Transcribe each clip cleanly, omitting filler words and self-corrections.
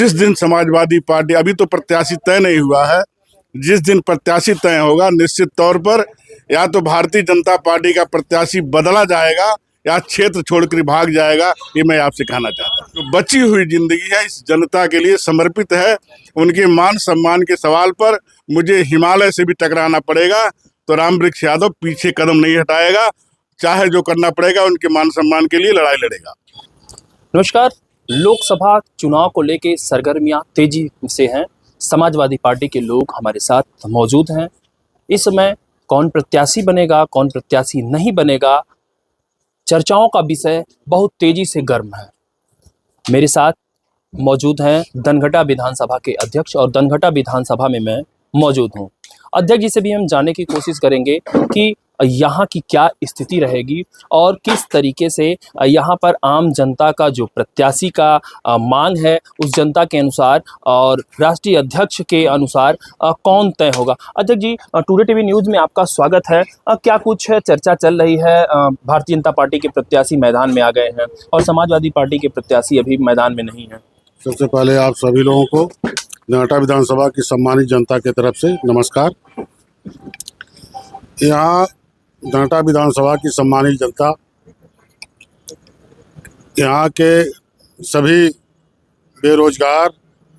जिस दिन समाजवादी पार्टी, अभी तो प्रत्याशी तय नहीं हुआ है, जिस दिन प्रत्याशी तय होगा निश्चित तौर पर या तो भारतीय जनता पार्टी का प्रत्याशी बदला जाएगा या क्षेत्र छोड़कर भाग जाएगा। ये मैं आपसे कहना चाहता हूँ। तो बची हुई जिंदगी है इस जनता के लिए समर्पित है। उनके मान सम्मान के सवाल पर मुझे हिमालय से भी टकराना पड़ेगा तो रामवृक्ष यादव पीछे कदम नहीं हटाएगा, चाहे जो करना पड़ेगा उनके मान सम्मान के लिए लड़ाई लड़ेगा। नमस्कार। लोकसभा चुनाव को लेके सरगर्मियां तेजी से हैं। समाजवादी पार्टी के लोग हमारे साथ मौजूद हैं। इस समय कौन प्रत्याशी बनेगा, कौन प्रत्याशी नहीं बनेगा, चर्चाओं का विषय बहुत तेजी से गर्म है। मेरे साथ मौजूद हैं दनघटा विधानसभा के अध्यक्ष और दनघटा विधानसभा में मैं मौजूद हूं। अध्यक्ष जी से भी हम जानने की कोशिश करेंगे कि यहाँ की क्या स्थिति रहेगी और किस तरीके से यहाँ पर आम जनता का जो प्रत्याशी का मांग है उस जनता के अनुसार और राष्ट्रीय अध्यक्ष के अनुसार कौन तय होगा। अध्यक्ष जी, टुडे टीवी न्यूज़ में आपका स्वागत है। क्या कुछ चर्चा चल रही है? भारतीय जनता पार्टी के प्रत्याशी मैदान में आ गए हैं और समाजवादी पार्टी के प्रत्याशी अभी मैदान में नहीं है। सबसे पहले आप सभी लोगों को दनघटा विधानसभा की सम्मानित जनता की तरफ से नमस्कार। यहाँ दनघटा विधानसभा की सम्मानित जनता, यहाँ के सभी बेरोजगार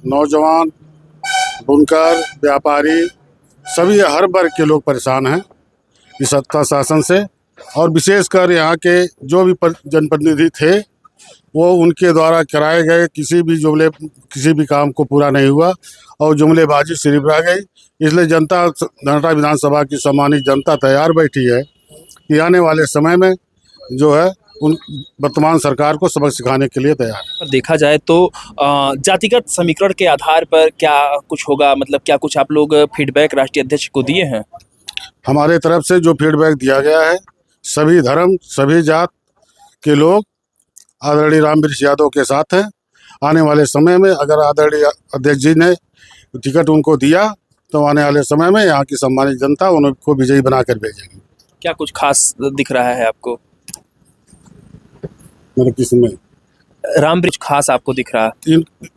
नौजवान, बुनकर, व्यापारी, सभी हर वर्ग के लोग परेशान हैं इस सत्ता शासन से। और विशेषकर यहाँ के जो भी जनप्रतिनिधि थे वो उनके द्वारा कराए गए किसी भी काम को पूरा नहीं हुआ और जुमलेबाजी सिर्फ रह गई। इसलिए जनता, दनघटा विधानसभा की सम्मानित जनता तैयार बैठी है कि आने वाले समय में जो है उन वर्तमान सरकार को सबक सिखाने के लिए तैयार है। देखा जाए तो जातिगत समीकरण के आधार पर क्या कुछ होगा, मतलब क्या कुछ आप लोग फीडबैक राष्ट्रीय अध्यक्ष को दिए हैं? हमारे तरफ से जो फीडबैक दिया गया है, सभी धर्म सभी जात के लोग आदरणीय रामवृक्ष यादव के साथ हैं। आने वाले समय में अगर आदरणीय अध्यक्ष जी ने टिकट उनको दिया तो आने वाले समय में यहाँ की सम्मानित जनता उनको विजयी बनाकर भेजेगी। क्या कुछ खास दिख रहा है आपको? मतलब किसमें रामवृक्ष खास आपको दिख रहा है?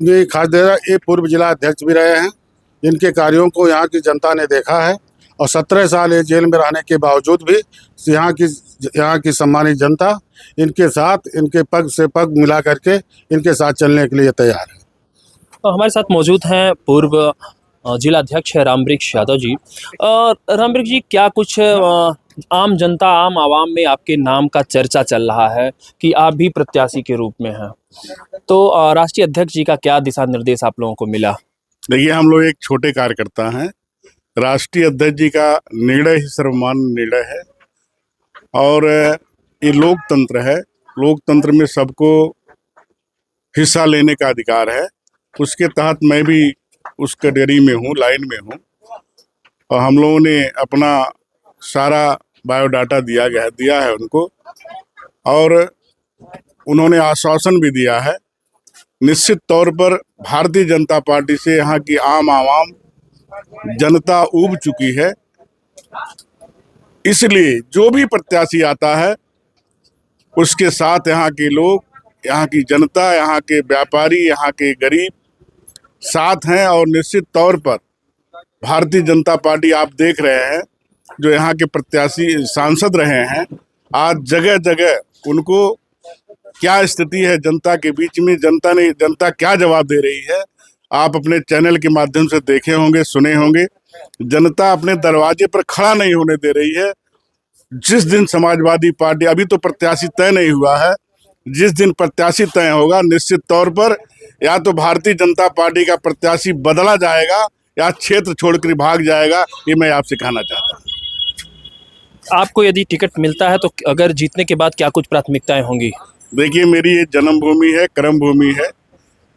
ये खास दे रहा, ये पूर्व जिला अध्यक्ष भी रहे हैं। इनके कार्यों को यहाँ की जनता ने देखा है और 17 साल ये जेल में रहने के बावजूद भी यहाँ की सम्मानित जनता इनके साथ, इनके पग से पग मिला करके इनके साथ चलने के लिए तैयार है। तो हमारे साथ मौजूद हैं पूर्व जिला अध्यक्ष है रामवृक्ष यादव जी। रामवृक्ष जी, क्या कुछ आम जनता, आम आवाम में आपके नाम का चर्चा चल रहा है कि आप भी प्रत्याशी के रूप में हैं, तो राष्ट्रीय अध्यक्ष जी का क्या दिशा निर्देश आप लोगों को मिला? देखिए, हम लोग एक छोटे कार्यकर्ता हैं। राष्ट्रीय अध्यक्ष जी का निर्णय ही सर्वमान्य निर्णय है और ये लोकतंत्र है। लोकतंत्र में सबको हिस्सा लेने का अधिकार है। उसके तहत मैं भी उस कैटेगरी में हूँ, लाइन में हूँ और हम लोगों ने अपना सारा बायोडाटा दिया है उनको और उन्होंने आश्वासन भी दिया है। निश्चित तौर पर भारतीय जनता पार्टी से यहाँ की आम आवाम जनता ऊब चुकी है। इसलिए जो भी प्रत्याशी आता है उसके साथ यहाँ के लोग, यहाँ की जनता, यहाँ के व्यापारी, यहाँ के गरीब साथ हैं। और निश्चित तौर पर भारतीय जनता पार्टी, आप देख रहे हैं जो यहाँ के प्रत्याशी सांसद रहे हैं, आज जगह जगह उनको क्या स्थिति है जनता के बीच में, जनता क्या जवाब दे रही है, आप अपने चैनल के माध्यम से देखे होंगे, सुने होंगे। जनता अपने दरवाजे पर खड़ा नहीं होने दे रही है। जिस दिन समाजवादी पार्टी, अभी तो प्रत्याशी तय नहीं हुआ है, जिस दिन प्रत्याशी तय होगा निश्चित तौर पर या तो भारतीय जनता पार्टी का प्रत्याशी बदला जाएगा या क्षेत्र छोड़कर भाग जाएगा। ये मैं आपसे कहना चाहता हूँ। आपको यदि टिकट मिलता है तो अगर जीतने के बाद क्या कुछ प्राथमिकताएं होंगी? देखिए, मेरी ये जन्मभूमि है, कर्म भूमि है।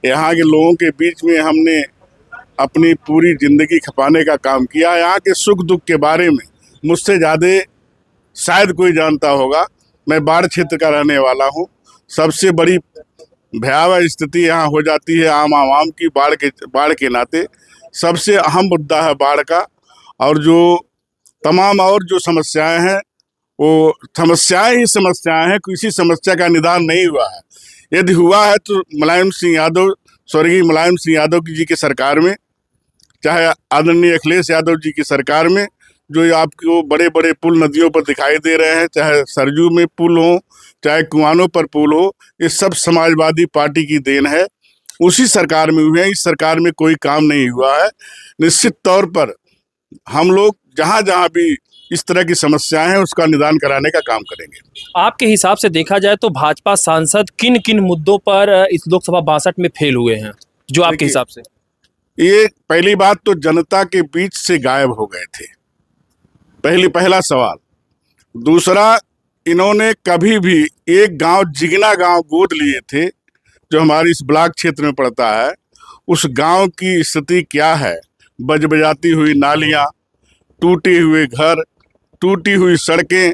यहाँ के लोगों के बीच में हमने अपनी पूरी जिंदगी खपाने का काम किया। यहाँ के सुख दुख के बारे में मुझसे ज़्यादा शायद कोई जानता होगा। मैं बाढ़ क्षेत्र का रहने वाला हूँ। सबसे बड़ी भयावह स्थिति यहाँ हो जाती है आम आवाम की बाढ़ के नाते। सबसे अहम मुद्दा है बाढ़ का और जो तमाम और जो समस्याएं हैं वो समस्याएं ही समस्याएं हैं। किसी समस्या का निदान नहीं हुआ है। यदि हुआ है तो मुलायम सिंह यादव स्वर्गीय मुलायम सिंह यादव जी की सरकार में, चाहे आदरणीय अखिलेश यादव जी की सरकार में, जो आपको बड़े बड़े पुल नदियों पर दिखाई दे रहे हैं, चाहे सरजू में पुल हो, चाहे कुआनों पर पुल हो, ये सब समाजवादी पार्टी की देन है। उसी सरकार में हुए हैं, इस सरकार में कोई काम नहीं हुआ है। निश्चित तौर पर हम लोग जहाँ जहाँ भी इस तरह की समस्याएं हैं उसका निदान कराने का काम करेंगे। आपके हिसाब से देखा जाए तो भाजपा सांसद किन किन मुद्दों पर इस लोकसभा 62 में फेल हुए हैं, जो आपके देखिए, हिसाब से? ये पहली बात तो जनता के बीच से गायब हो गए थे, पहला सवाल। दूसरा, इन्होंने कभी भी एक गांव जिगना गांव गोद लिए थे, जो हमारी इस ब्लॉक क्षेत्र में पड़ता है। उस गांव की स्थिति क्या है? बजबजाती हुई नालियां, टूटे हुए घर, टूटी हुई सड़कें,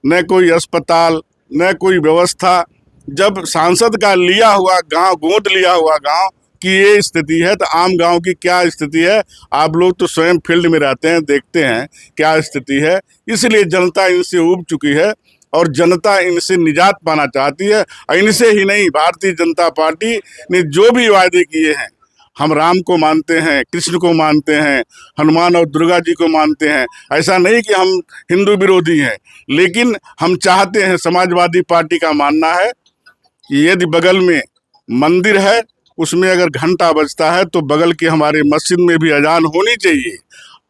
न कोई अस्पताल, न कोई व्यवस्था। जब सांसद का लिया हुआ गांव, गोद लिया हुआ गांव की ये स्थिति है, तो आम गांव की क्या स्थिति है? आप लोग तो स्वयं फील्ड में रहते हैं, देखते हैं क्या स्थिति है। इसलिए जनता इनसे ऊब चुकी है और जनता इनसे निजात पाना चाहती है। और इनसे ही नहीं, भारतीय जनता पार्टी ने जो भी वायदे किए हैं, हम राम को मानते हैं, कृष्ण को मानते हैं, हनुमान और दुर्गा जी को मानते हैं। ऐसा नहीं कि हम हिंदू विरोधी हैं, लेकिन हम चाहते हैं, समाजवादी पार्टी का मानना है कि यदि बगल में मंदिर है, उसमें अगर घंटा बजता है तो बगल के हमारे मस्जिद में भी अजान होनी चाहिए।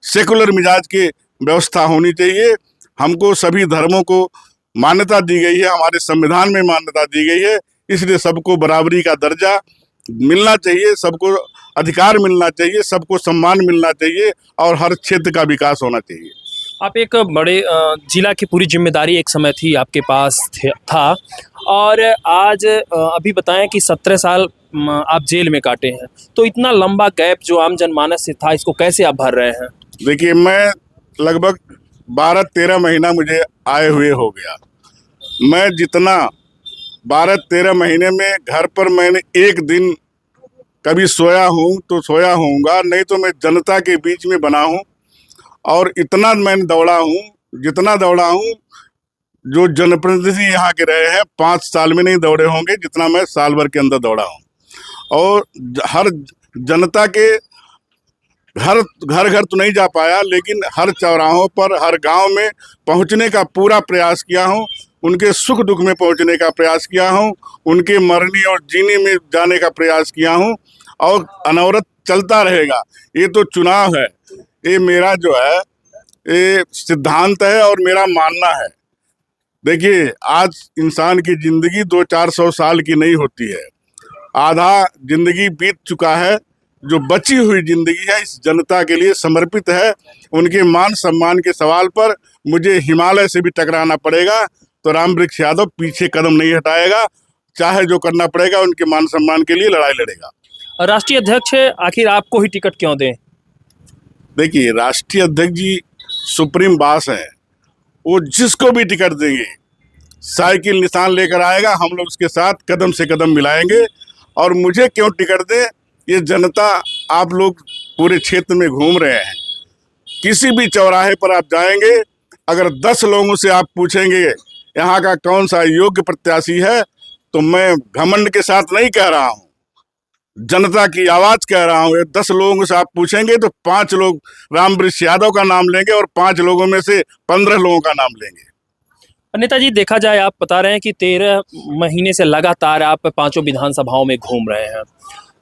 सेकुलर मिजाज की व्यवस्था होनी चाहिए। हमको सभी धर्मों को मान्यता दी गई है, हमारे संविधान में मान्यता दी गई है। इसलिए सबको बराबरी का दर्जा मिलना चाहिए, सबको अधिकार मिलना चाहिए, सबको सम्मान मिलना चाहिए और हर क्षेत्र का विकास होना चाहिए। आप एक बड़े जिला की पूरी जिम्मेदारी एक समय थी आपके पास था, और आज अभी बताएं कि 17 साल आप जेल में काटे हैं, तो इतना लंबा गैप जो आम जनमानस से था, इसको कैसे आप भर रहे हैं? देखिए, मैं लगभग 12-13 महीना मुझे आए हुए हो गया। मैं जितना 12-13 महीने में घर पर मैंने एक दिन कभी सोया हूँ तो सोया होऊंगा, नहीं तो मैं जनता के बीच में बना हूँ। और इतना मैंने दौड़ा हूँ, जितना दौड़ा हूँ, जो जनप्रतिनिधि यहाँ के रहे हैं 5 साल में नहीं दौड़े होंगे जितना मैं साल भर के अंदर दौड़ा हूँ। और हर जनता के घर घर तो नहीं जा पाया, लेकिन हर चौराहों पर, हर गांव में पहुंचने का पूरा प्रयास किया हूं। उनके सुख दुख में पहुंचने का प्रयास किया हूं, उनके मरने और जीने में जाने का प्रयास किया हूं, और अनवरत चलता रहेगा। ये तो चुनाव है, ये मेरा जो है ये सिद्धांत है और मेरा मानना है। देखिए, आज इंसान की जिंदगी 200-400 साल की नहीं होती है, आधा जिंदगी बीत चुका है। जो बची हुई जिंदगी है इस जनता के लिए समर्पित है। उनके मान सम्मान के सवाल पर मुझे हिमालय से भी टकराना पड़ेगा तो रामवृक्ष यादव पीछे कदम नहीं हटाएगा, चाहे जो करना पड़ेगा उनके मान सम्मान के लिए लड़ाई लड़ेगा। राष्ट्रीय अध्यक्ष आखिर आपको ही टिकट क्यों दें? देखिए, राष्ट्रीय अध्यक्ष जी सुप्रीम बॉस है, वो जिसको भी टिकट देंगे, साइकिल निशान लेकर आएगा, हम लोग उसके साथ कदम से कदम मिलाएंगे। और मुझे क्यों टिकट दे, ये जनता, आप लोग पूरे क्षेत्र में घूम रहे हैं, किसी भी चौराहे पर आप जाएंगे, अगर 10 लोगों से आप पूछेंगे यहाँ का कौन सा योग्य प्रत्याशी है, तो मैं घमंड के साथ नहीं कह रहा हूँ, जनता की आवाज कह रहा हूँ। 10 लोगों से आप पूछेंगे तो 5 लोग रामवृक्ष यादव का नाम लेंगे और 5 लोगों में से 15 लोगों का नाम लेंगे। नेताजी, देखा जाए, आप बता रहे हैं कि 13 महीने से लगातार आप 5 विधानसभाओं में घूम रहे हैं,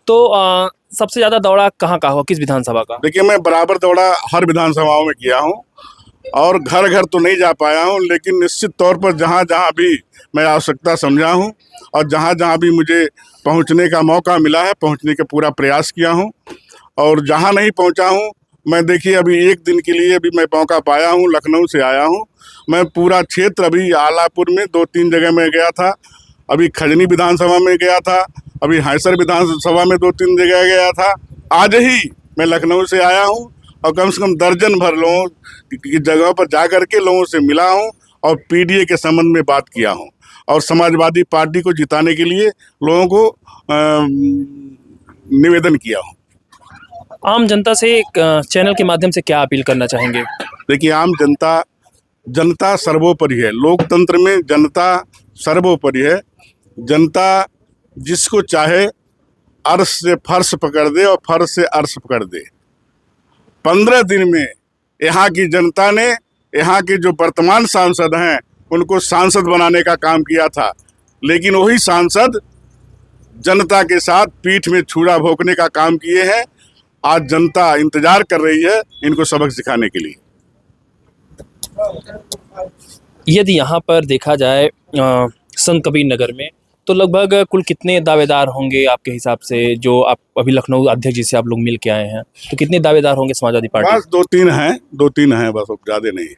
तो सबसे ज़्यादा दौड़ा कहाँ का हो, किस विधानसभा का? देखिए, मैं बराबर दौड़ा हर विधानसभाओं में किया हूँ और घर घर तो नहीं जा पाया हूँ, लेकिन निश्चित तौर पर जहाँ जहाँ भी मैं आवश्यकता समझा हूँ और जहाँ जहाँ भी मुझे पहुँचने का मौका मिला है, पहुँचने का पूरा प्रयास किया हूँ। और जहाँ नहीं पहुँचा हूँ, मैं देखिए अभी एक दिन के लिए अभी मैं मौका पाया हूँ, लखनऊ से आया हूँ। मैं पूरा क्षेत्र, अभी आलापुर में 2-3 जगह में गया था, अभी खजनी विधानसभा में गया था, अभी हैसर विधानसभा में 2-3 जगह गया था। आज ही मैं लखनऊ से आया हूँ और कम से कम दर्जन भर लोगों की जगह पर जा कर के लोगों से मिला हूँ और पीडीए के संबंध में बात किया हूँ और समाजवादी पार्टी को जिताने के लिए लोगों को निवेदन किया हूँ। आम जनता से एक चैनल के माध्यम से क्या अपील करना चाहेंगे? देखिए, आम जनता सर्वोपरि है, लोकतंत्र में जनता सर्वोपरि है। जनता जिसको चाहे अर्श से फर्श पकड़ दे और फर्श से अर्श पकड़ दे। 15 दिन में यहाँ की जनता ने यहाँ के जो वर्तमान सांसद हैं उनको सांसद बनाने का काम किया था, लेकिन वही सांसद जनता के साथ पीठ में छुरा भोंकने का काम किए हैं। आज जनता इंतजार कर रही है इनको सबक सिखाने के लिए। यदि यहाँ पर देखा जाए संत कबीर नगर में, तो लगभग कुल कितने दावेदार होंगे आपके हिसाब से? जो आप अभी लखनऊ अध्यक्ष जी से आप लोग मिल के आए हैं, तो कितने दावेदार होंगे समाजवादी पार्टी? बस 2-3 हैं बस, ज़्यादा नहीं।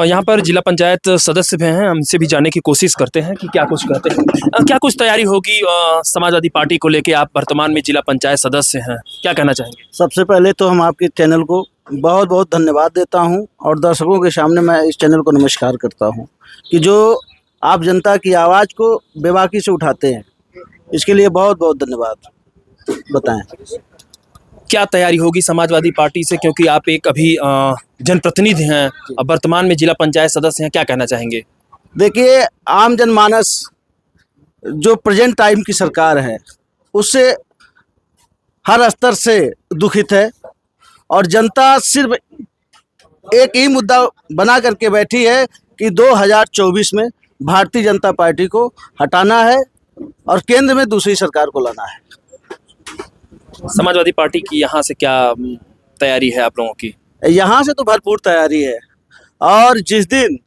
यहाँ पर जिला पंचायत सदस्य भी हैं, हमसे भी जानने की कोशिश करते हैं कि क्या कुछ कहते हैं। क्या कुछ तैयारी होगी समाजवादी पार्टी को लेके? आप वर्तमान में जिला पंचायत सदस्य हैं, क्या कहना चाहेंगे? सबसे पहले तो हम आपके चैनल को बहुत बहुत धन्यवाद देता हूं और दर्शकों के सामने मैं इस चैनल को नमस्कार करता हूं कि जो आप जनता की आवाज़ को बेबाकी से उठाते हैं, इसके लिए बहुत बहुत धन्यवाद। बताएं क्या तैयारी होगी समाजवादी पार्टी से, क्योंकि आप एक अभी जनप्रतिनिधि हैं, अब वर्तमान में जिला पंचायत सदस्य हैं, क्या कहना चाहेंगे? देखिए, आम जनमानस जो प्रेजेंट टाइम की सरकार है उससे हर स्तर से दुखित है और जनता सिर्फ एक ही मुद्दा बना करके बैठी है कि 2024 में भारतीय जनता पार्टी को हटाना है और केंद्र में दूसरी सरकार को लाना है। समाजवादी पार्टी की यहाँ से क्या तैयारी है आप लोगों की? यहाँ से तो भरपूर तैयारी है और जिस दिन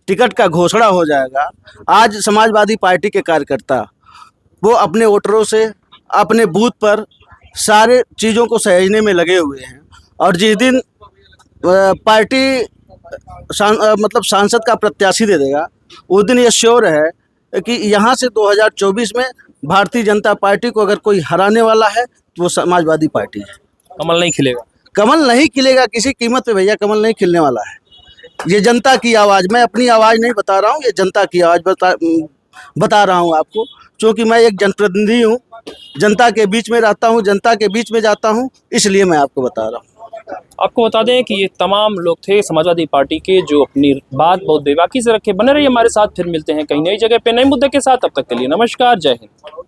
टिकट का घोषणा हो जाएगा, आज समाजवादी पार्टी के कार्यकर्ता वो अपने वोटरों से अपने बूथ पर सारे चीज़ों को सहेजने में लगे हुए हैं और जिस दिन पार्टी मतलब सांसद का प्रत्याशी दे देगा, उस दिन ये श्योर है कि यहाँ से 2024 में भारतीय जनता पार्टी को अगर कोई हराने वाला है तो वो समाजवादी पार्टी है। कमल नहीं खिलेगा? कमल नहीं खिलेगा किसी कीमत पे भैया, कमल नहीं खिलने वाला है। ये जनता की आवाज़, मैं अपनी आवाज़ नहीं बता रहा हूँ, ये जनता की आवाज़ बता रहा हूँ आपको, क्योंकि मैं एक जनप्रतिनिधि हूँ, जनता के बीच में रहता हूँ, जनता के बीच में जाता हूँ, इसलिए मैं आपको बता रहा हूँ। आपको बता दें कि ये तमाम लोग थे समाजवादी पार्टी के जो अपनी बात बहुत बेबाकी से रखे। बने रहिए हमारे साथ, फिर मिलते हैं कहीं नई जगह पे नए मुद्दे के साथ। तब तक के लिए नमस्कार, जय हिंद।